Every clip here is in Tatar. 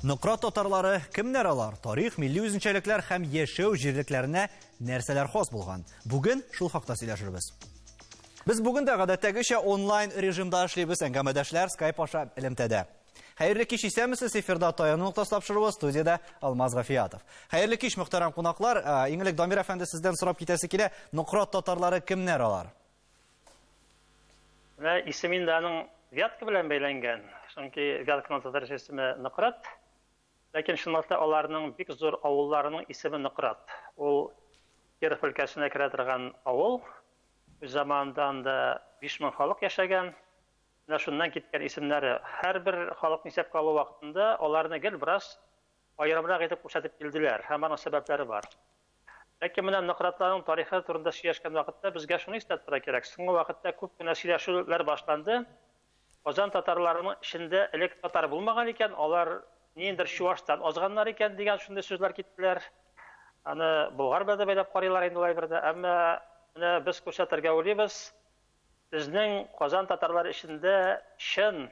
Нократ татарлары кемнәр алар? Тарих, милли үзенчәлекләр һәм яшәү җирлекләренә нәрсәләр хас булган? Бүген шул хакта сөйләшербез. Без бүген дә гадәттәгечә онлайн режимда эшлибез, әңгәмәдәшләр Skype аша элемтәдә. Хәерле кич исәмсез, эфирда Таяну тапшыруы, студияда Алмаз Гафиятов. Хәерле кич, мөхтәрәм кунаклар. Иң элек Дамир әфәнде сездән сорап китәсе килә. Нократ татарлары кемнәр алар? Исемин дә аның Вятка белән бәйләнгән. Чөнки Вятканың татар исеме Нократ. Ләкин шунлыкта аларның бик зур авылларының исеме Нократ. Ул Киров өлкәсенә керә торган авыл. Үз заманында да 5000 халык яшәгән. Менә шуннан киткән исемнәре һәрбер халыкны исәпкә алу вакытында аларны гел бераз аерымрак итеп күрсәтеп килделәр. Һәм аның сәбәпләре бар. Ләкин менә Нократларның тарихы турында сөйләшкән вакытта безгә шуны искәртергә кирәк. Соңгы вакытта күп кенә сөйләшүләр башланды. Казан татарларының эчендә элек татар булмаган икән, алар ниндер Чуаштан азганнар икән дигән шундый сүзләр киттеләр. Аны Болгар белән бәйләп карыйлар инде улай бердә. Әмма менә без күрсәтергә уйлыйбыз. Безнең Казан татарлары эчендә чын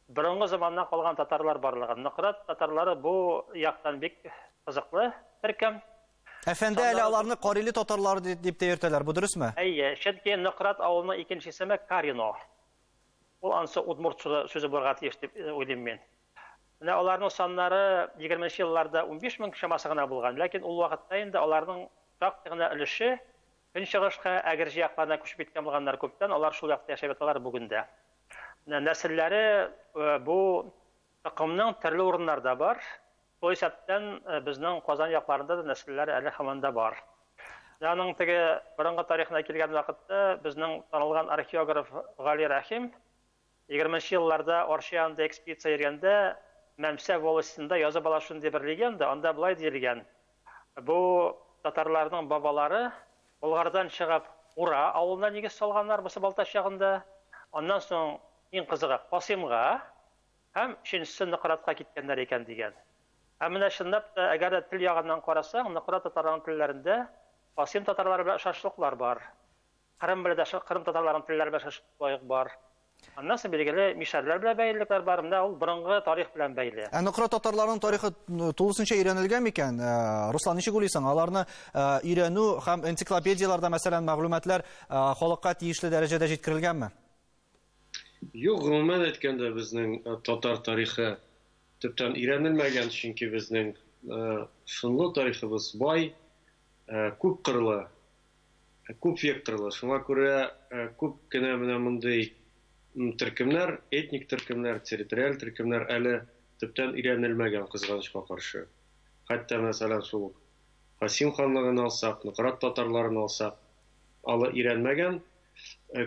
борынгы заманнан калган татарлар барлыгы. Нократ татарлары бу яктан бик кызыклы төркем. Әфәнде әле аларны Карели татарлары дип тә йөртәләр. Бу дөресме? Әйе, чөнки Нократ авылының икенче исеме Карино. Ул ансы удмурт сүзе булырга тиеш дип уйлыйм мин. Менә аларның саннары 20-нче елларда 15000 шамасы гына булган. Ләкин ул вакытта инде аларның практик гына өлеше көнчыгышка, Әгерҗе якларына күчеп киткән булганнар күптән, алар шул якта яшәп яталар бүгендә. Менә нәселләре бу тақымның төрле урыннарда бар. Бу исәптән безнең Казан якларында да нәселләре әле һаманда бар. Аның теге борынгы тарихына килгән вакытта безнең танылган археограф Гали Рахим 20-нче елларда Оршиянда экспедиция йөргәндә Мәмсә волостында язып ала шундый бер легенда, анда булай диелгән. Бу татарларның бабалары Болгардан чыгып Ура авылына нигез салганнар бусы Балтач ягында. Аннан соң иң кызыгы Касимга һәм өченчесе Нократка киткәннәр икән дигән. Һәм менә шундап та әгәр тел ягыннан карасаң, Нократ татарларының телләрендә Касим татарлары белән охшашлыклар бар. Кырым белән Кырым татарларының телләре белән охшашлык бар. Аннан соң билгеле мишәрләр белән бәйлелекләр бар. Менә ул борынгы тарих белән бәйле. Нократ татарларының тарихы тулысынча өйрәнелгән микән? Руслан, ничек уйлыйсың? Аларны өйрәнү һәм энциклопедияларда, мәсәлән, мәгълүматлар халыкка тиешле дәрәҗәдә җиткерелгәнме? Юк, гомумән әйткәндә безнең татар тарихы төптән өйрәнелмәгән, чөнки безнең шунлы тарихыбыз бай, күп кырлы, күп векторлы. Шуңа күрә күп кенә менә мондый төркемнәр, этник төркемнәр, территориаль төркемнәр әле төптән өйрәнелмәгән, кызганычка каршы. Хәтта мәсәлән шул Касим ханлыгын алсак, Нократ татарларын алсак, алы өйрәнмәгән.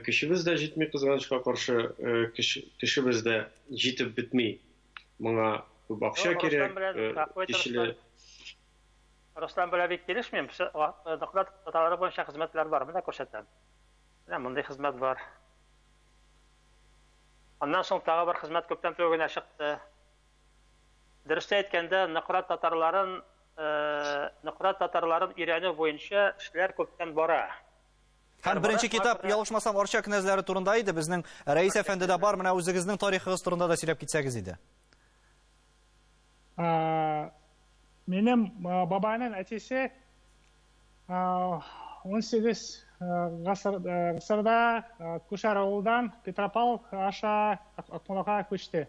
Кешебез дә җитми, кызганычка каршы, кешебез дә җитеп бетми. Моңа күп акча кирәк, кишле. Руслан белән бик килешмим. Нократ татарлары буенча хезмәтләр бар, менә күрсәтәм. Менә мондый хезмәт бар. Аннан соң тагы бер хезмәт күптән түгел чыкты. Дөрестә әйткәндә, Нократ татарларын өйрәнү буенча эшләр күптән бара. Һәм беренче китап, ялгышмасам, Арча князьләре турында иде. Безнең Рәис әфәнде дә бар, менә үзегезнең тарихыгыз турында да сөйләп китсәгез иде. Минем бабайның әтисе 18 ғасырда Күшәр авылдан Петропавл аша Акмолага күчте.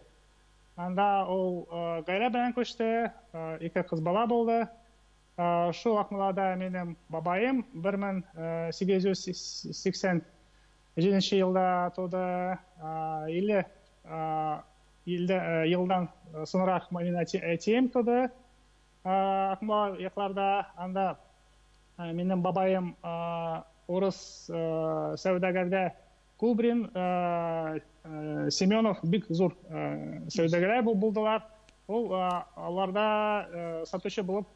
Анда ул гаилә белән күчте, 2 кыз бала булды. Шул Акмолада минем бабаем 1887 елда туды. 50 елдан соңрак минем әтием туды. Акмола якларда анда минем бабаем Орыс сәүдәгәрдә Кубрин, Семенов бик зур сәүдәгәрләр булдылар. Ул аларда сатучы булып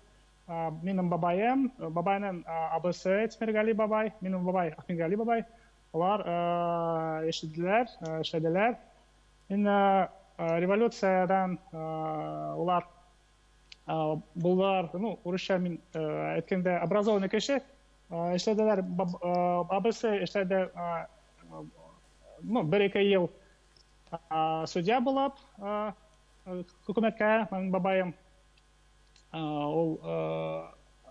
минем бабаем, бабайның абысы Тимергали бабай, минем бабай Ахмедгали бабай. Алар эшләделәр. Инде революциядан улар булар, урысча мин әйткәндә образованный кеше. Эшләделәр, абысы эшләде 1-2 ел судья булып, Хөкүмәткә, менің бабайым ол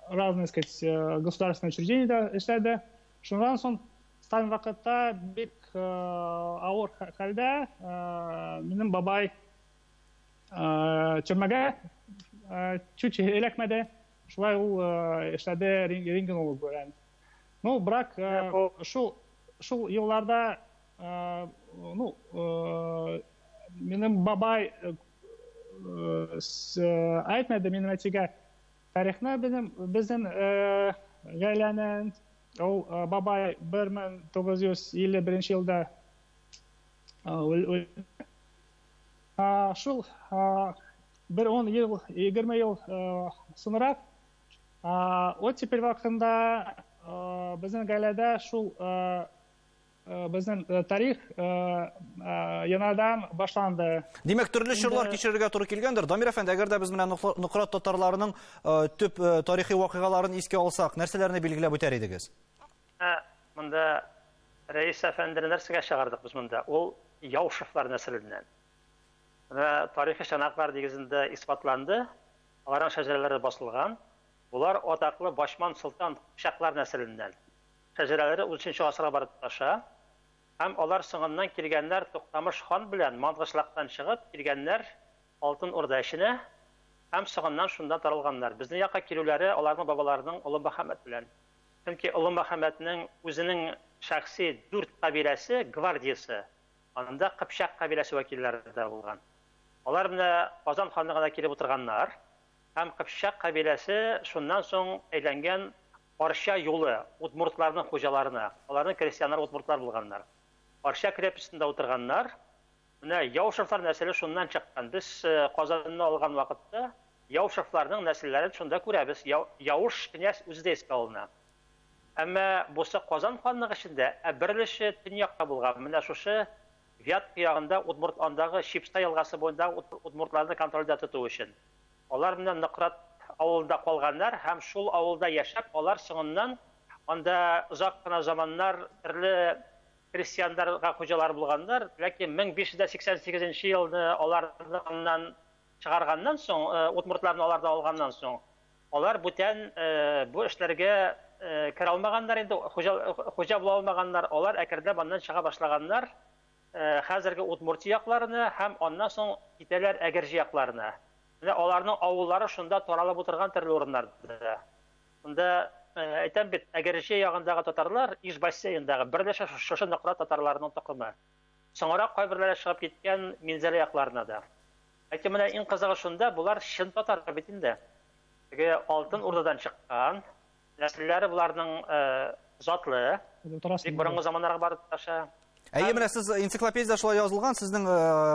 разные, сказать, государственные учреждения эшләде. Шундан соң Сталин вакытта бик авыр хәлдә минем бабай төрмәгә чуть эләкмәде. Шулай ул эшләде рентгенолог белән. Ну, брак шул елларда минем бабай әйтмәде минем әтигә тарихны безнең гаиләнең. Ул бабай 1951 елда шул bir 10 ел, 20 ел соңрак оттепель вакытында безнең гаиләдә шул безнең тарих янадан башланды. Димәк, төрле чорлар кичерергә туры килгәндер. Дамир әфәнде, әгәр дә без менә Нократ татарларының төп тарихи вакыйгаларын искә алсак, нәрсәләрне билгеләп үтәр идегез? Монда Рәис әфәндене нәрсәгә чыгардык без монда? Ул Яушевлар нәселеннән. Тарихи чанаклар дигезендә исбатланды. Аларның шәҗәрәләре басылган. Булар атаклы Башман Солтан Шаклар нәселеннән. Шәҗәрәләре 13-нче гасырга барып таша. Һәм алар соңыннан килгәннәр Токтамыш хан белән Мангышлактан чыгып килгәннәр Алтын Урда эшенә. Һәм соңыннан шунда таралганнар. Безнең якка килүләре аларның бабаларының Улы Мөхәммәд белән. Чөнки Улы Мөхәммәднең үзенең шәхси 4 кабиләсе гвардиясы. Анда Кыпчак кабиләсе вәкилләре дә булган. Алар менә Казан ханлыгына килеп утырганнар. Һәм Кыпчак кабиләсе шуннан соң әйләнгән Арча юлы удмуртларның хуҗаларына. Аларның крестьяннар удмуртлар булганнар. Арча крепостендә утырганнар. Менә Яушевлар нәселе шуннан чыккан. Без Казанны алган вакытта Яушевларның нәселләрен шунда күрәбез. Яуш князь үзе дә искә алына. Әмма бусы Казан ханлыгы эчендә берлеше төньякта булган. Менә шушы Вятка ягында удмурт андагы Шипста елгасы буенда удмуртларны контрольдә тоту өчен. Алар менән Нократ авылда калганнар һәм шул авылда яшәп, алар соңыннан анда озак кына заманнар төрле крестьяннарга хуҗалар булганнар, ләкин 1588 елны алардан чыгарганнан соң, удмуртларны алардан алганнан соң, алар бүтән бу эшләргә керә алмаганнар инде, хуҗа була алмаганнар, алар әкренләп аннан чыга башлаганнар. Хәзерге Удмуртия якларына һәм аннан соң китәләр Әгерҗе якларына. Менә аларның авыллары шунда таралып утырган төрле урыннарда. Шунда әйтәм бит, Әгерҗе ягындагы татарлар Иж бассейндагы берләшә шушы Нократ татарларының токымы. Соңрак кайберләре чыгып киткән Минзәлә якларына да. Ләкин менә иң кызыгы шунда, булар чын татар бит инде. Теге Алтын Урдадан чыккан, нәселләре буларның затлы, бик борынгы заманнарга барып таша. Әйе, менә сез энциклопедияда шулай язылган, сезнең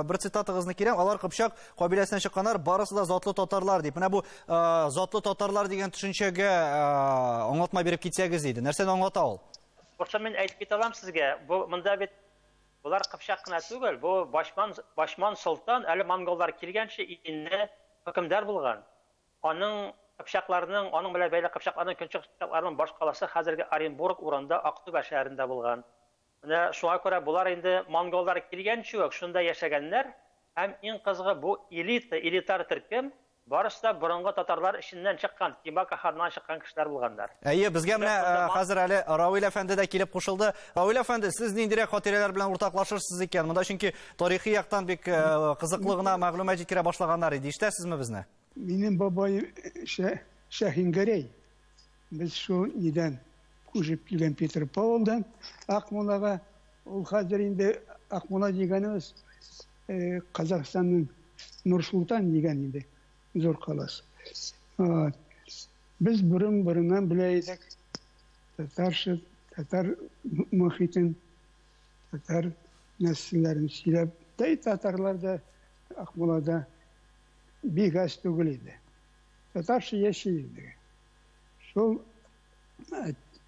бер цитатыгызны кирәм, алар Кыпчак кабиләсеннән чыкканнар, барысы да затлы татарлар дип. Менә бу затлы татарлар дигән төшенчәгә аңлатма биреп китсәгез иде. Нәрсәне аңлата ул? Башта мин әйтеп китә алам сезгә. Бу монда бит булар Кыпчак кына түгел, бу Башман Солтан әле монголлар килгәнче инде хөкемдар булган. Аның Кыпчакларның, аның белән бәйле Кыпчакларның көнчык Кыпчакларның баш каласы хәзерге Оренбург урында Актүбә шәһәрендә булган. Менә шуңа күрә булар инде монголлар килгәнче үк шунда яшәгәннәр, һәм иң кызыгы бу элитар төркем барысы да борынгы татарлар эченнән чыккан, Кимака ханнан чыккан кешеләр булганнар. Әйе, безгә менә хәзер әле Равил әфәнде дә килеп кушылды. Равил әфәнде, сез ниндирәк хатирәләр белән уртаклашырсыз икән? Монда чөнки тарихи яктан бик кызыклы гына мәгълүмат җиткерә башлаганнар иде. Ишетәсезме безне? Минем бабай Шаһингәрәй. Без шул нидән күчеп килгән Петропавлдан Акмолага, ул хәзер инде Акмола дигәнебез Казакъстанның Нур-Султан дигән инде зур каласы. Без борыннан белә идек татар мөхитен, татар нәселләрен сөйләп, татарлар да Акмолада бик аз түгел иде. Татарча яши иде. Шул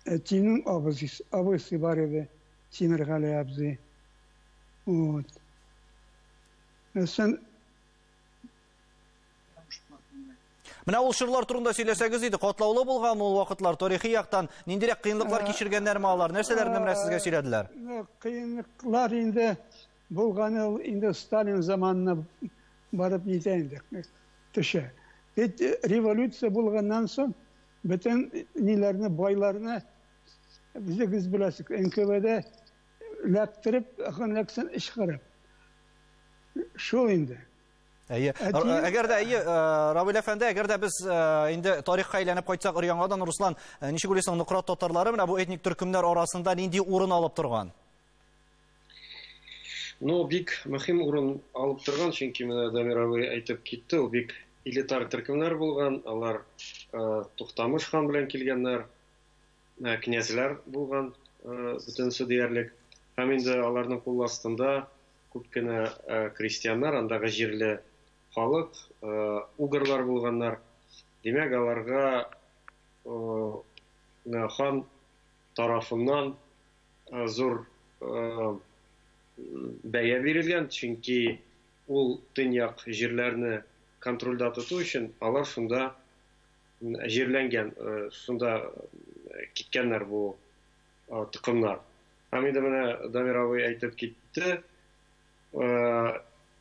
Әтинең абысы бар иде, Тимергали абзый. Менә ул чырлар турында сөйләсәгез иде, катлаулы булган ул вакытлар, тарихи яктан ниндирәк кыенлыклар кичергәннәрме алар? Нәрсәләрне менә сезгә сөйләделәр? Кыенлыклар инде булганы инде Сталин заманына барып ете инде төшә. Бит революция булганнан соң бөтен ниләрне байларны без беләсез НКВД ләптереп ханлыксын ишкарып. Шул инде. Әгәр дә Равил әфәнде, әгәр дә без инде тарихка әйләнеп кайтсак өр-яңадан, Руслан, ничек уйлыйсың, Нократ татарлары менә бу этник төркемнәр арасында нинди урын алып торган? Ну, бик мөһим урын алып торган, чөнки менә Дамир абый әйтеп китте, ул бик элитар төркемнәр булган, алар Туктамыш хан белән килгәннәр, князьләр булган, бөтенсе диярлек. Һәм инде аларның кул астында күп кенә крестьяннар, андагы җирле халык, угырлар булганнар. Димәк, аларга хан тарафыннан зур бәя бирелгән, чөнки ул төньяк җирләрне контрольдә тоту өчен алар шунда җирләнгән, шунда киткәннәр бу тукымнар. Һәм инде менә Дамир абый әйтеп китте,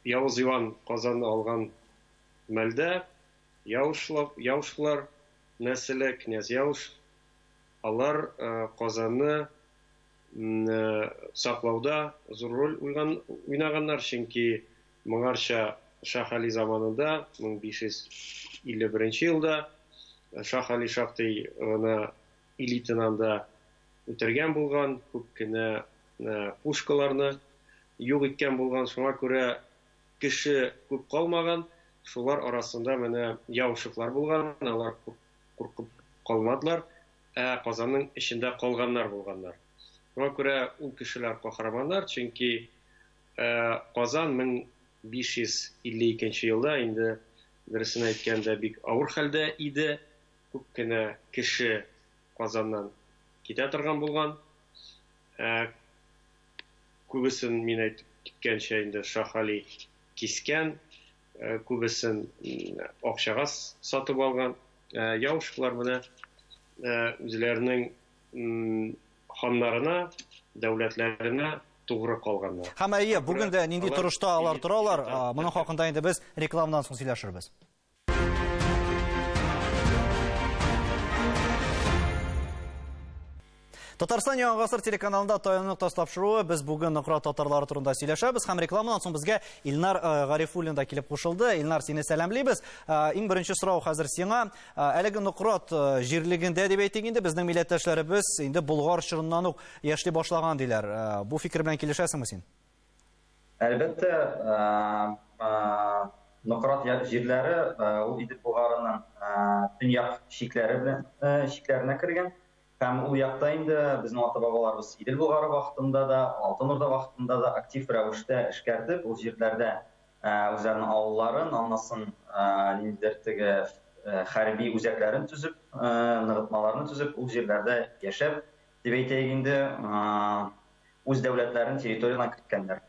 Явыз Иван Казанны алган мәлдә Яушлар нәселе, князь Яуш, алар Казанны саклауда зур роль уйнаганнар, чөнки моңарча Шах Али заманында 1551 елда Шах Али шактый гына элитанан да үтергән булган, күп кенә пушкаларны юк иткән булган, шуңа күрә кеше күп калмаган, шулар арасында менә яушыклар булган, алар куркып калмадылар, Казанның эчендә калганнар булганнар. Шуңа күрә ул кешеләр каһарманнар, чөнки Казан 1552 елда инде дөресен әйткәндә бик авыр хәлдә иде, күп кенә кеше Казаннан китә торган булган. Күбесен мин әйтеп киткәнчә инде Шах Али кискән, күбесен акчага сатып алган. Яушыклар менә үзләренең ханнарына, дәүләтләренә тугры калганнар. Һәм бүген дә нинди торышта алар торалар, моның хакында инде без рекламадан соң сөйләшербез. Татарстан Яңа гасыр телеканалында таянып ташлапшыруы, без бүген Нократ татарлары турында сөйләшәбез, һәм рекламадан соң безгә Илнар Гарифуллин да килеп кушылды. Илнар, сине сәламлыйбыз. Иң беренче сорау хәзер сиңа. Әлеге Нократ җирлегендә дип әйтик инде, безнең милләттәшләребез инде Болгар чорыннан ук яшли башлаган диләр. Бу фикер белән килешәсеңме син? Әлбәттә, Нократ җирләре ул Идел Болгарының төньяк чикләренә кергән. Һәм ул якта инде безнең ата-бабаларыбыз Идел Болгары вакытында да, Алтын Урда вакытында да актив рәвештә эшкәртеп, ул җирләрдә үзләренең авылларын, аннан ниндидер теге хәрби үзәкләрен төзеп, ныгытмаларны төзеп, ул җирләрдә яшәп, дип әйтәйек инде, үз дәүләтләрен территориядан киткәннәр.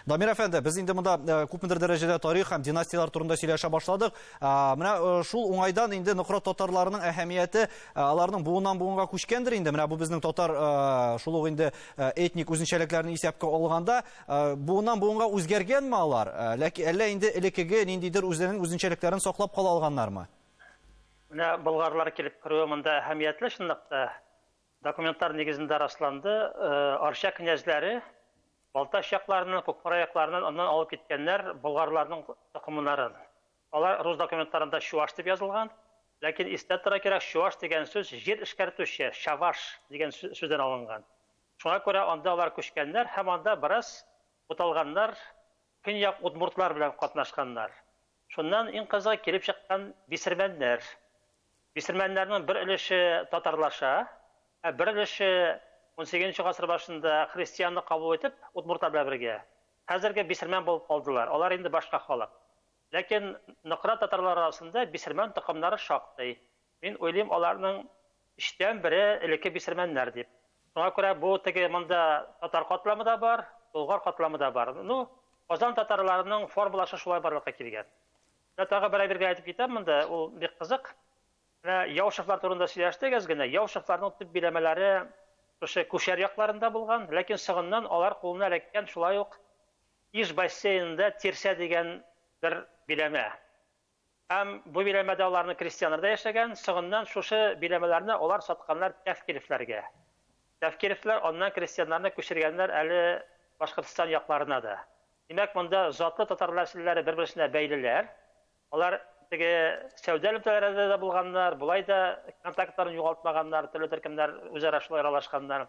Дамир әфәнде, без инде монда күпмедер дәрәҗәдә тарих һәм династиялар турында сөйләшә башладык. Менә шул уңайдан инде Нократ татарларының әһәмияте аларның буыннан буынга күчкәндер инде. Менә бу безнең татар шул ук инде этник үзенчәлекләрне исәпкә алганда буыннан буынга үзгәргәнме алар? Ләкин әллә инде элекеге ниндидер үзенең үзенчәлекләрен саклап кала алганнармы? Менә болгарлар килеп керүе монда әһәмиятле, шундыктан документлар нигезендә расланды. Арча князьләре Балташ якларынан, Көкмара якларынан аннан алып киткәннәр болгарларның тукымнарын. Алар рус документларында Чуваш дип язылган, ләкин истә тора кирәк, Чуваш дигән сүз җир эшкәртүче, Шаваш дигән сүздән алынган. Шуңа күрә анда алар күчкәннәр һәм анда бераз буталганнар, көньяк удмуртлар белән катнашканнар. Шуннан иң кызыгы килеп чыккан бисермәннәр. Бисермәннәрнең бер өлеше татарлаша, бер өлеше 18 гасыр башында христианны кабул итеп, удмуртлар белән бергә. Хәзерге бисермән булып калдылар. Алар инде башка халык. Ләкин Нократ татарлары арасында бисермән тукымнары шактый. Мин уйлыйм, аларның иштән бире элекке бисермәннәр дип. Шуңа күрә бу теге монда татар катламы да бар, болгар катламы да бар. Ну, Казан татарларының формуласы шулай барлыкка килгән. Тагы бер әйтеп китәм монда, ул бик кызык. Яушыклар турында сөйләштек генә. Яушыкларның төп биләмәләре күшәр якларында булган, ләкин сыгыннан алар кулына эләккән шулай ук Иж бассейнында Тирсә дигән бер биләмә. Һәм бу биләмәдә аларның крестьяннар да яшәгән, соңыннан шушы биләмәләрне алар сатканнар Тәфкилевләргә. Тәфкилевләр аннан крестьяннарны күчергәннәр әле Башкортстан якларына да. Димәк, монда затлы татар нәселләре бер-берсенә бәйлеләр. Алар теге сәүдә элемтәләрендә дә булганнар, булай да контактларын югалтмаганнар, төрле төркемнәр үзара шулай аралашканнар.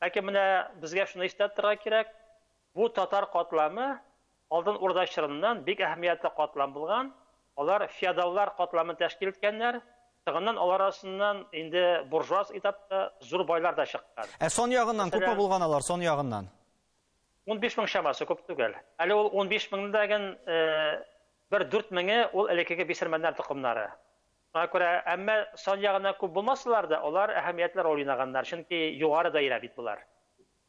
Ләкин менә безгә шуны истәттерергә кирәк, бу татар катламы алдан Урда чорыннан бик әһәмиятле катлам булган. Алар феодаллар катламын тәшкил иткәннәр. Тыгыннан алар арасыннан инде буржуаз этапта зур байлар да чыккан. Сон ягыннан күпме булган алар, сон ягыннан? 15 мең шамасы күп түгел. Әле ул 15 мең дигән бер 4 меңе ул элекеге бисермәннәр тукымнары. Шуңа күрә, әмма сон ягыннан күп булмасалар да, алар әһәмиятле роль уйнаганнар, чөнки югары даирә бит булар.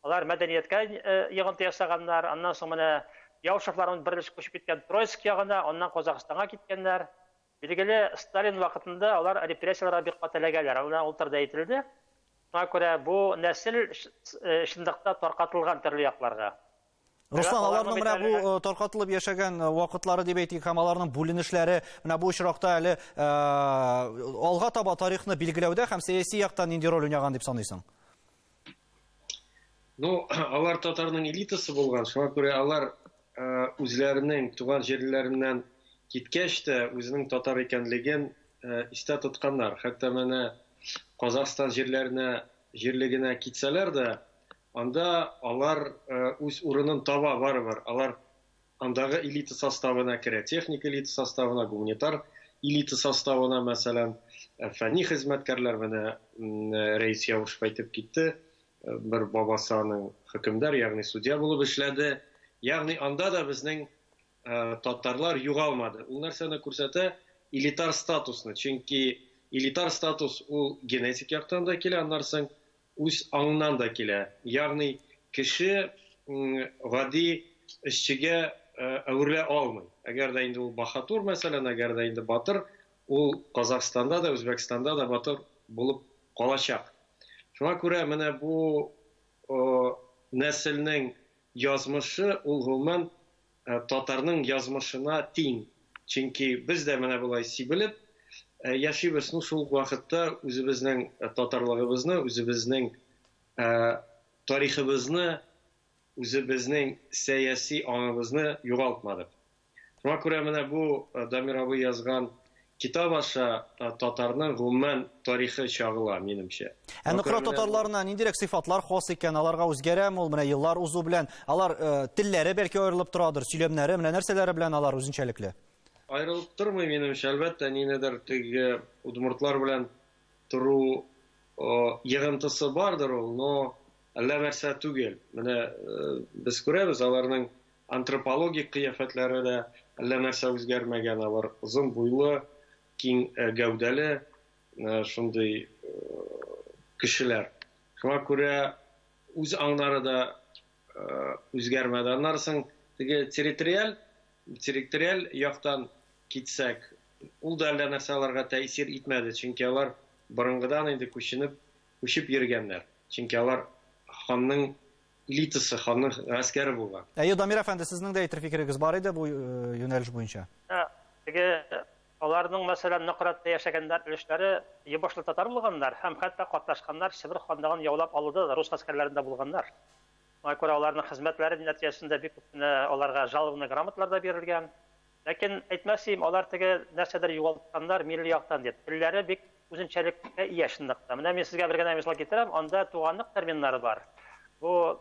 Алар мәдәнияткә йогынты ясаганнар, аннан соң менә Яушевларның берлешеп күчеп киткән Троицк ягына, аннан Казакъстанга киткәннәр. Билгеле, Сталин вакытында алар репрессияларга бик катыләгәләр, аны ултырда әйтелде. Шуңа күрә бу нәсел шундыйда таркатылган төрле якларга. Руслан, аларның менә бу таркатылып яшәгән вакытлары дип әйтик, һәм аларның бүленешләре менә бу очракта әле алга таба тарихны билгеләүдә һәм сәяси яктан нинди роль уйнаган дип саныйсың? Ну, алар татарның элитасы булган, шуңа күрә алар үзләренең туган җирләреннән киткәч тә үзенең татар икәнлеген истә тотканнар. Хәтта менә Казакъстан җирлегенә китсәләр дә, анда алар үз урынын таба барыбер. Алар андагы элита составына керә, техник элита составына, гуманитар элита составына, мәсәлән, фәнни хезмәткәрләр, менә Рәис Яушев әйтеп китте, бер бабасының хөкемдар, ягъни судья булып эшләде. Ягъни анда да безнең татарлар югалмады. Ул нәрсәне күрсәтә? Элитар статусны. Чөнки элитар статус ул генетик яктан да килә, аннан соң үз аңнан да килә. Ягъни кеше гади эшчегә әверлә алмый. Әгәр дә инде ул баһадур, мәсәлән, әгәр дә инде батыр, ул Казакъстанда да, Үзбәкстанда да батыр булып калачак. Шуңа күрә менә бу нәселнең язмышы ул гомумән татарның язмышына тиң. Чөнки без дә менә булай сибелеп яшибез, шул вакытта үзебезнең татарлыгыбызны, үзебезнең тарихыбызны, үзебезнең сәяси аңыбызны югалтмадык. Шуңа күрә менә бу Дамир абый язган китап аша татарның гомумән тарихы чагыла, минемчә. Нукрат татарларына ниндирәк сыйфатлар хас икән, аларга үзгәрәме ул менә еллар узу белән, алар телләре бәлки аерылып торадыр, сөйләмнәре, менә нәрсәләре белән алар үзенчәлекле? Аерылып тормый, минемчә, әлбәттә, ниндидер теге удмуртлар белән тору йогынтысы бардыр ул, но әллә нәрсә түгел. Менә без күрәбез, аларның антропологик кыяфәтләре дә әллә нәрсә үзгәрмәгән, алар озын буйлы, киң гәүдәле, шундый кешеләр. Шуңа күрә үз аңнары да үзгәрмәде. Аннан соң теге территориаль яктан китсәк, ул да әллә нәрсә аларга тәэсир итмәде, чөнки алар борынгыдан инде күчеп йөргәннәр. Чөнки алар ханның элитасы, ханның гаскәре булган. Дамир әфәнде, сезнең дә әйтер фикерегез бар иде бу юнәлеш буенча? Теге аларның мәсәлән Нократта яшәгәннәр өлешләре ебашлы татар булганнар һәм хәтта катнашканнар Себер ханлыгын яулап алуда да рус гаскәрләрендә булганнар. Шуңа күрә аларның хезмәтләре нәтиҗәсендә бик күп аларга жалованный грамоталар да бирелгән. Ләкин әйтмәсем, алар теге нәрсәдер югалтканнар милли яктан дип. Телләре бик үзенчәлеккә ия шундыйда. Менә мин сезгә бер генә мисал китерәм, анда туганлык терминнары бар. Бу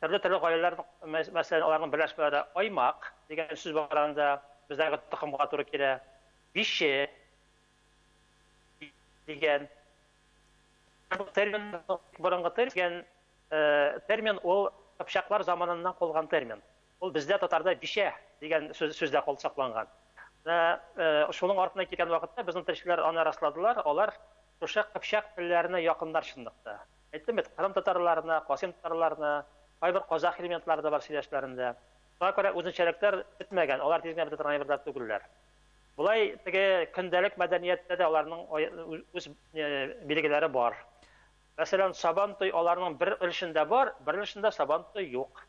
төрле гаиләләр, мәсәлән, аларның берләшмәләре аймак дигән сүз бар анда, бездәге тукымга туры килә. Бише дигән термин, борынгы термин ул Кыпчаклар заманыннан калган термин. Ул бездә татарда бише дигән сүздә калсакланган. Шуның артына килгән вакытта безнең телчеләр аны расладылар, алар шушы Кыпчак телләренә якындар шундыкта. Әйттем бит, Кырым татарларына, Касым татарларына, кайбер казак элементлары да бар сөйләшләрендә. Шуңа күрә үзенчәлекләр бетмәгән, алар тизгә бит трайберлар түгелләр. Булай теге көндәлек мәдәнияттә дә аларның үз билгеләре бар. Мәсәлән, Сабан туй аларның бер өлешендә бар, бер өлешендә Сабан туй юк.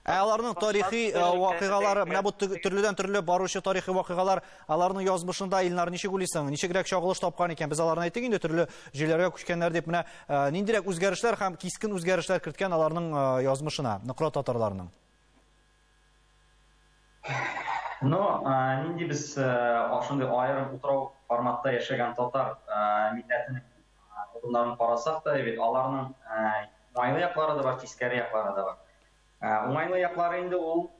Аларның тарихи вакыйгалары, менә бу төрледән төрле баручы тарихи вакыйгалар, аларның язмышында Илнар ничек уйлыйсың? Ничегрәк чагылыш тапкан икән? Без аларны әйтик инде, төрле җирләргә күчкәннәр дип, менә ниндирәк үзгәрешләр һәм кискен үзгәрешләр керткән аларның язмышына, ныкрат татарларның? Нинди без шундый аерым утрау форматта яшәгән татар милләтенең урыннарын карасак та, бит аларның уңайлы яклары да бар, тискәре яклары да бар. Уңайлы яклары инде ул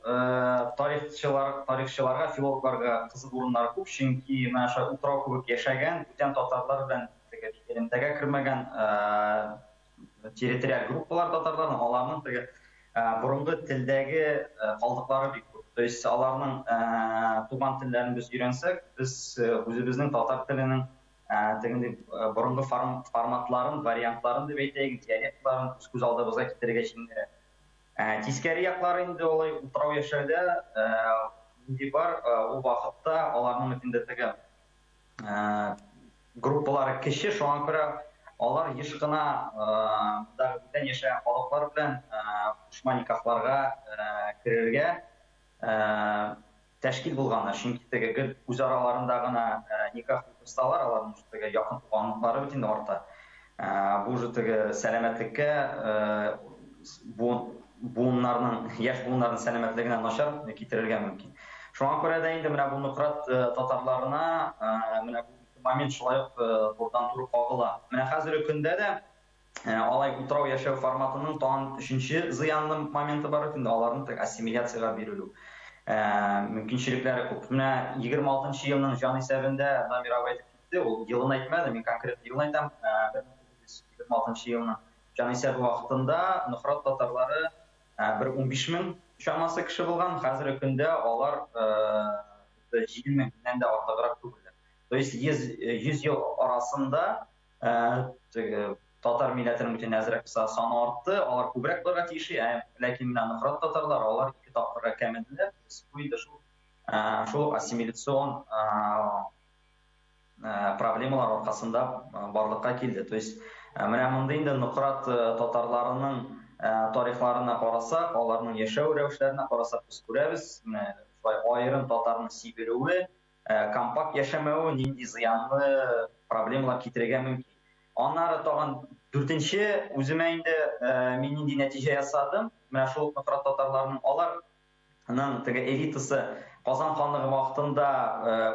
тарихчыларга, филологларга кызык урыннары күп, чөнки менә шу утрау күбек яшәгән, бүтән татарлар белән элемтәгә кермәгән территориаль группалар татарларның, аларның борынгы телдәге калдыклары бик күп. То есть аларның туган телләрен без өйрәнсәк, без үзебезнең татар теленең борынгы форматларын, вариантларын дип әйтәйек, диалектларын күз алдыбызга китерергә җиңелрәк. Тискәре яклары инде олай утрау яшәрдә инде бар, ул вакытта аларның инде группалары кече, шуңа күрә алар еш кына бүтән яшәгән халыклар белән кушма никахларга керергә тәшкил булганнар. Чөнки үз араларында гына никах усталар, аларның якын туганлыклары бит инде арта. Бу уже сәламәтлеккә буыннарның, яшь буыннарның сәламәтлегенә начар китерергә мөмкин. Шуңа күрә дә инде менә бу ныкрат татарларына менә бу момент шулай ук турыдан туры кагыла. Менә хәзерге көндә дә алай утрау яшәү форматының тагын өченче зыянлы моменты бар инде, аларның ассимиляциягә бирелү мөмкинчелекләре күп. Менә 26 елның җан исәбендә Дамиров әйтеп китте, ул елын әйтмәде, мин конкрет елын әйтәм. 26 елның җан исәбе вакытында ныкрат татарлары 15 мең чамасы кеше булган, хәзерге көндә алар 7 меңнән дә артыграк түгел. То есть 100 ел арасында татар милләтенең бүтән әзрәк саны артты, алар күбрәк булырга тиеш, ләкин менә ныкрат татарлар алар 2 тапкырга кәмеделәр. Шул ассимиляцион проблемалар аркасында барлыкка килде. То есть менә монда инде ныкрат татарларының тарихларына карасак, аларның яшәү рәвешләренә карасак, без күрәбез, менә шулай аерым татарның сибелүе, компакт яшәмәүе нинди зыянлы проблемалар китерергә мөмкин. Аннары тагын 4нче үземә инде мин нинди нәтиҗә ясадым. Менә шул ныкрат татарларның аларның элитасы Казан ханлыгы вакытында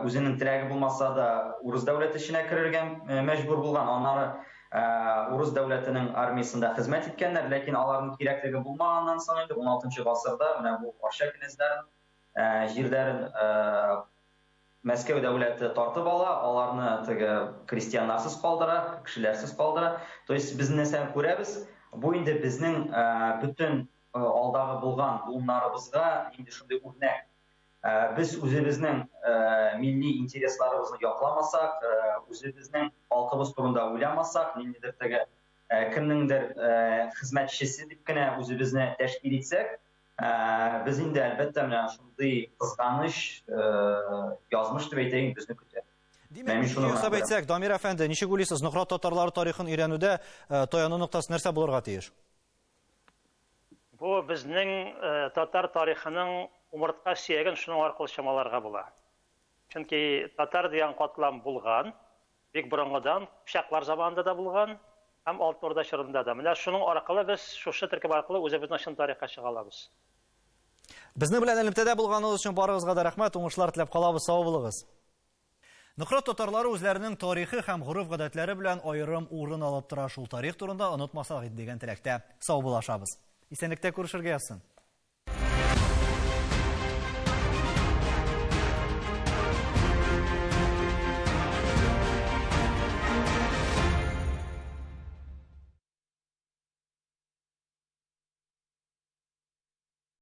үзенең теләге булмаса да урыс дәүләте эченә керергә мәҗбүр булган. Аннары урыс дәүләтенең армиясында хезмәт иткәннәр, ләкин аларның кирәклеге булмаганнан соң инде 16нчы гасырда менә бу Арча князьләрен җирләрен Мәскәү дәүләте тартып ала, аларны крестьяннарсыз калдыра, кешеләрсез калдыра. То есть без нәрсәне күрәбез, бу инде безнең бүтән алдагы булган буыннарыбызга инде шундый үрнәк. Без үзебезнең милли интересларыбызны якламасак, үзебезнең халкыбыз турында уйламасак, ниндидер кемнеңдер хезмәтчесе дип кенә үзебезне тәшкил итсәк, biz инде әлбәттә менә шундый кызганыч язмыш дип әйтәйек безне көтә. Димәк, хисап әйтсәк, Дамир әфәнде, ничек уйлыйсыз, ныкрат татарлар тарихын өйрәнүдә таяну ноктасы нәрсә булырга тиеш? Бу безнең татар тарихының умыртка сөяген шуның аркылы чамаларга була. Чөнки татар дигән катлам булган, бик борынгыдан, пычаклар заманында да булган, һәм Алтын Орда чорында да. Менә шуның аркылы без шушы төркем аркылы үзебезнең чын тарихка чыга алабыз. Безне белән элемтәдә булганыгыз өчен барыгызга да рәхмәт, уңышлар теләп калабыз, сау булыгыз. Ныкрат татарлары үзләренең тарихи һәм гореф-гадәтләре белән аерым урын алып тора, шул тарих турында онытмасак дигән теләктә сау булашабыз. Исәнлектә күрешергә язсын.